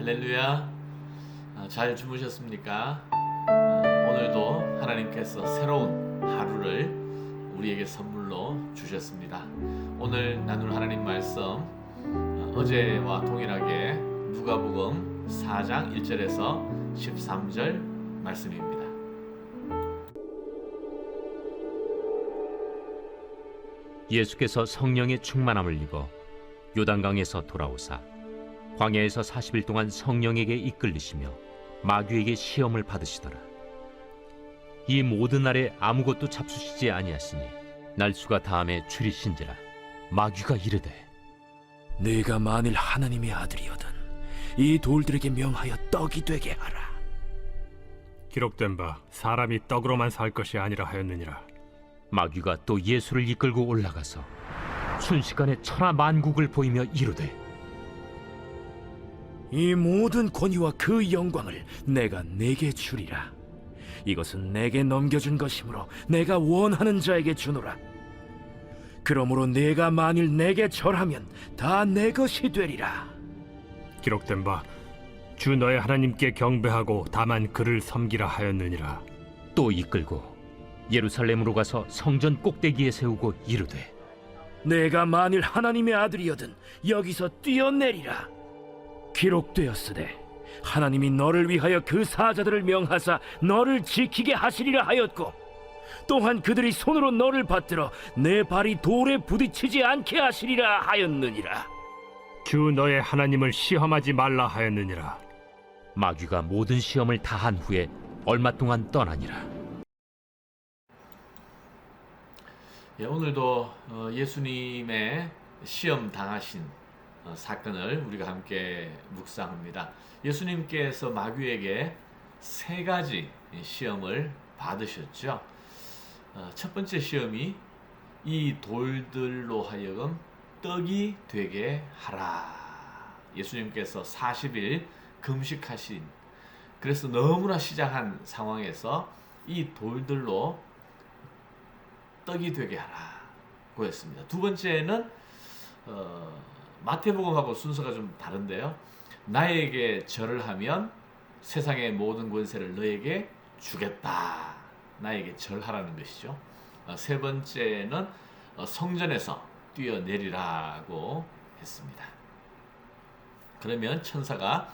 할렐루야. 잘 주무셨습니까? 오늘도 하나님께서 새로운 하루를 우리에게 선물로 주셨습니다. 오늘 나눌 하나님 말씀, 어제와 동일하게 누가복음 4장 1절에서 13절 말씀입니다. 예수께서 성령의 충만함을 입어 요단강에서 돌아오사 광야에서 40일 동안 성령에게 이끌리시며 마귀에게 시험을 받으시더라. 이 모든 날에 아무것도 잡수시지 아니하시니 날수가 다함에 줄이신지라. 마귀가 이르되 네가 만일 하나님의 아들이거든 이 돌들에게 명하여 떡이 되게 하라. 기록된 바 사람이 떡으로만 살 것이 아니라 하였느니라. 마귀가 또 예수를 이끌고 올라가서 순식간에 천하 만국을 보이며 이르되 이 모든 권위와 그 영광을 내가 네게 주리라. 이것은 내게 넘겨준 것이므로 내가 원하는 자에게 주노라. 그러므로 네가 만일 내게 절하면 다 내 것이 되리라. 기록된 바 주 너의 하나님께 경배하고 다만 그를 섬기라 하였느니라. 또 이끌고 예루살렘으로 가서 성전 꼭대기에 세우고 이르되 내가 만일 하나님의 아들이거든 여기서 뛰어내리라. 기록되었으되 하나님이 너를 위하여 그 사자들을 명하사 너를 지키게 하시리라 하였고 또한 그들이 손으로 너를 받들어 내 발이 돌에 부딪히지 않게 하시리라 하였느니라. 주 너의 하나님을 시험하지 말라 하였느니라. 마귀가 모든 시험을 다한 후에 얼마 동안 떠나니라. 오늘도 예수님의 시험 당하신 사건을 우리가 함께 묵상합니다. 예수님께서 마귀에게 세 가지 시험을 받으셨죠. 첫 번째 시험이 이 돌들로 하여금 떡이 되게 하라. 예수님께서 40일 금식하신, 그래서 너무나 시장한 상황에서 이 돌들로 떡이 되게 하라고 했습니다. 두 번째는 마태복음하고 순서가 좀 다른데요. 나에게 절을 하면 세상의 모든 권세를 너에게 주겠다. 나에게 절하라는 것이죠. 세 번째는 성전에서 뛰어내리라고 했습니다. 그러면 천사가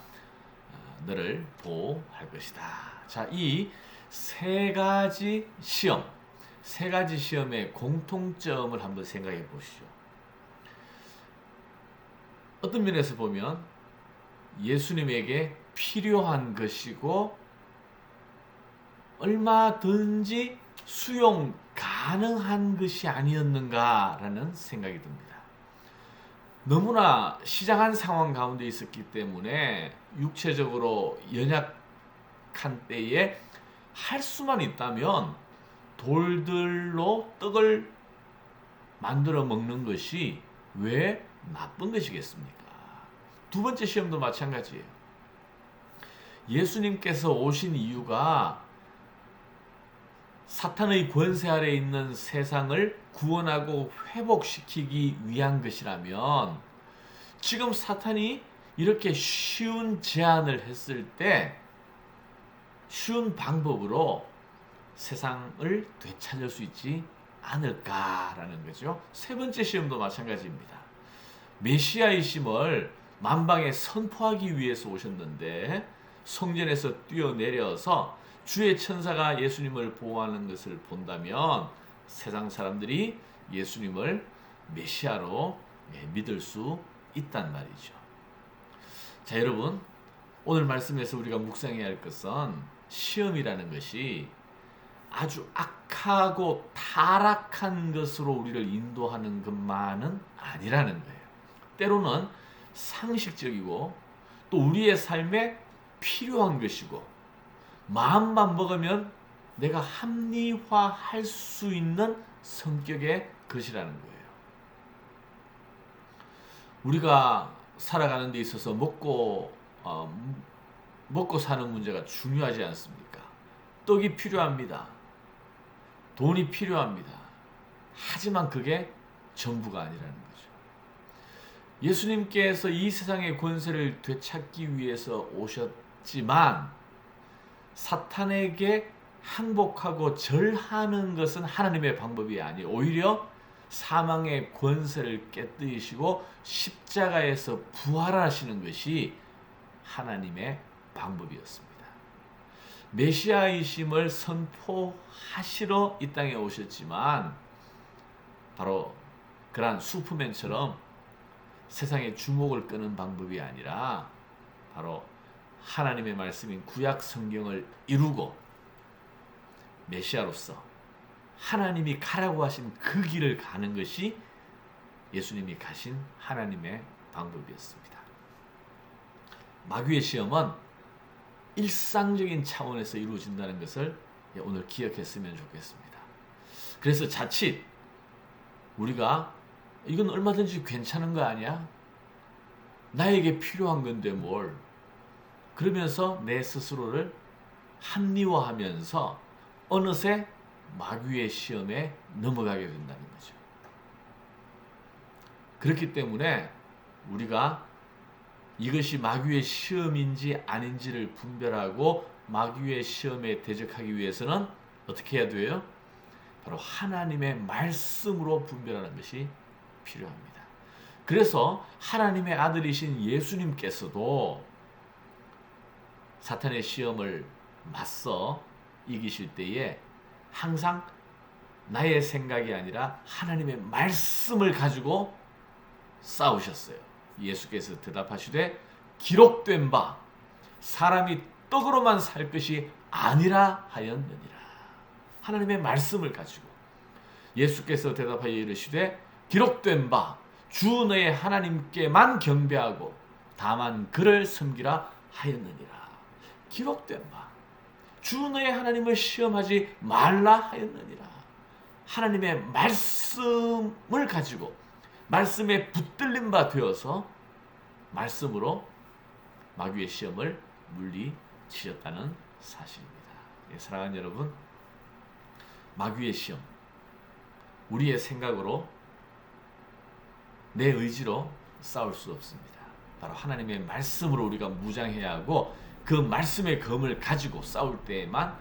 너를 보호할 것이다. 자, 이 세 가지 시험, 세 가지 시험의 공통점을 한번 생각해 보시죠. 어떤 면에서 보면 예수님에게 필요한 것이고 얼마든지 수용 가능한 것이 아니었는가라는 생각이 듭니다. 너무나 시장한 상황 가운데 있었기 때문에 육체적으로 연약한 때에 할 수만 있다면 돌들로 떡을 만들어 먹는 것이 왜 나쁜 것이겠습니까? 두 번째 시험도 마찬가지예요. 예수님께서 오신 이유가 사탄의 권세 아래 있는 세상을 구원하고 회복시키기 위한 것이라면 지금 사탄이 이렇게 쉬운 제안을 했을 때 쉬운 방법으로 세상을 되찾을 수 있지 않을까라는 거죠. 세 번째 시험도 마찬가지입니다. 메시아이심을 만방에 선포하기 위해서 오셨는데 성전에서 뛰어내려서 주의 천사가 예수님을 보호하는 것을 본다면 세상 사람들이 예수님을 메시아로 믿을 수 있단 말이죠. 자, 여러분, 오늘 말씀에서 우리가 묵상해야 할 것은 시험이라는 것이 아주 악하고 타락한 것으로 우리를 인도하는 것만은 아니라는 거예요. 때로는 상식적이고 또 우리의 삶에 필요한 것이고 마음만 먹으면 내가 합리화할 수 있는 성격의 것이라는 거예요. 우리가 살아가는 데 있어서 먹고 사는 문제가 중요하지 않습니까? 떡이 필요합니다. 돈이 필요합니다. 하지만 그게 전부가 아니라는 거죠. 예수님께서 이 세상의 권세를 되찾기 위해서 오셨지만 사탄에게 항복하고 절하는 것은 하나님의 방법이 아니에요. 오히려 사망의 권세를 깨뜨리시고 십자가에서 부활하시는 것이 하나님의 방법이었습니다. 메시아이심을 선포하시러 이 땅에 오셨지만 바로 그러한 슈퍼맨처럼 세상의 주목을 끄는 방법이 아니라 바로 하나님의 말씀인 구약 성경을 이루고 메시아로서 하나님이 가라고 하신 그 길을 가는 것이 예수님이 가신 하나님의 방법이었습니다. 마귀의 시험은 일상적인 차원에서 이루어진다는 것을 오늘 기억했으면 좋겠습니다. 그래서 자칫 우리가 이건 얼마든지 괜찮은 거 아니야? 나에게 필요한 건데 뭘? 그러면서 내 스스로를 합리화하면서 어느새 마귀의 시험에 넘어가게 된다는 거죠. 그렇기 때문에 우리가 이것이 마귀의 시험인지 아닌지를 분별하고 마귀의 시험에 대적하기 위해서는 어떻게 해야 돼요? 바로 하나님의 말씀으로 분별하는 것이 필요합니다. 그래서 하나님의 아들이신 예수님께서도 사탄의 시험을 맞서 이기실 때에 항상 나의 생각이 아니라 하나님의 말씀을 가지고 싸우셨어요. 예수께서 대답하시되 기록된 바 사람이 떡으로만 살 것이 아니라 하였느니라. 하나님의 말씀을 가지고 예수께서 대답하여 이르시되 기록된 바 주 너의 하나님께만 경배하고 다만 그를 섬기라 하였느니라. 기록된 바 주 너의 하나님을 시험하지 말라 하였느니라. 하나님의 말씀을 가지고 말씀에 붙들린 바 되어서 말씀으로 마귀의 시험을 물리치셨다는 사실입니다. 사랑하는 여러분, 마귀의 시험, 우리의 생각으로 내 의지로 싸울 수 없습니다. 바로 하나님의 말씀으로 우리가 무장해야 하고 그 말씀의 검을 가지고 싸울 때에만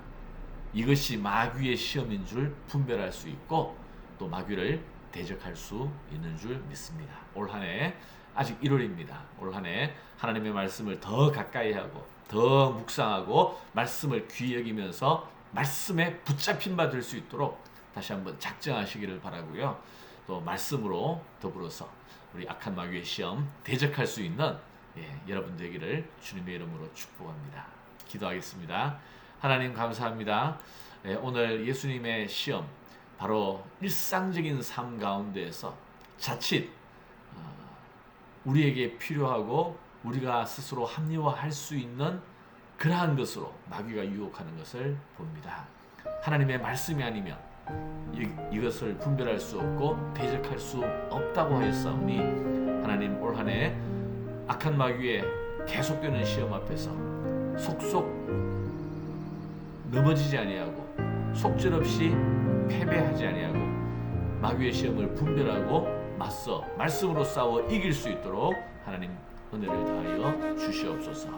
이것이 마귀의 시험인 줄 분별할 수 있고 또 마귀를 대적할 수 있는 줄 믿습니다. 올 한 해 아직 1월입니다. 올 한 해 하나님의 말씀을 더 가까이 하고 더 묵상하고 말씀을 귀히 여기면서 말씀에 붙잡힌 바 될 수 있도록 다시 한번 작정하시기를 바라고요. 또 말씀으로 더불어서 우리 악한 마귀의 시험 대적할 수 있는 여러분 되기를 주님의 이름으로 축복합니다. 기도하겠습니다. 하나님 감사합니다. 오늘 예수님의 시험 바로 일상적인 삶 가운데에서 자칫 우리에게 필요하고 우리가 스스로 합리화할 수 있는 그러한 것으로 마귀가 유혹하는 것을 봅니다. 하나님의 말씀이 아니면 이것을 분별할 수 없고 대적할 수 없다고 하였사오니 하나님 올 한 해 악한 마귀의 계속되는 시험 앞에서 속속 넘어지지 아니하고 속절없이 패배하지 아니하고 마귀의 시험을 분별하고 맞서 말씀으로 싸워 이길 수 있도록 하나님 은혜를 다하여 주시옵소서.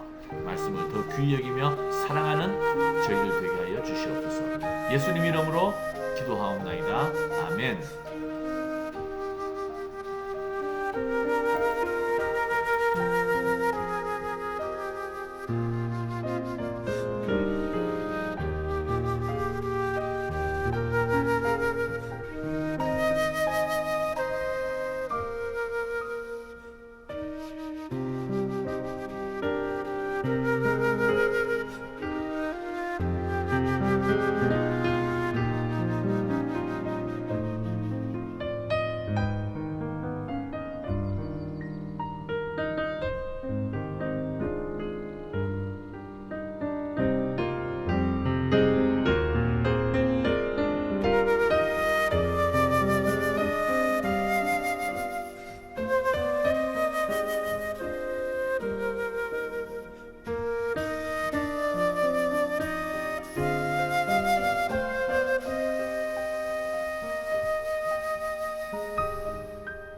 말씀을 더 귀히 여기며 사랑하는 저희들 되게 하여 주시옵소서. 예수님 이름으로 기도하옵나이다. 아멘.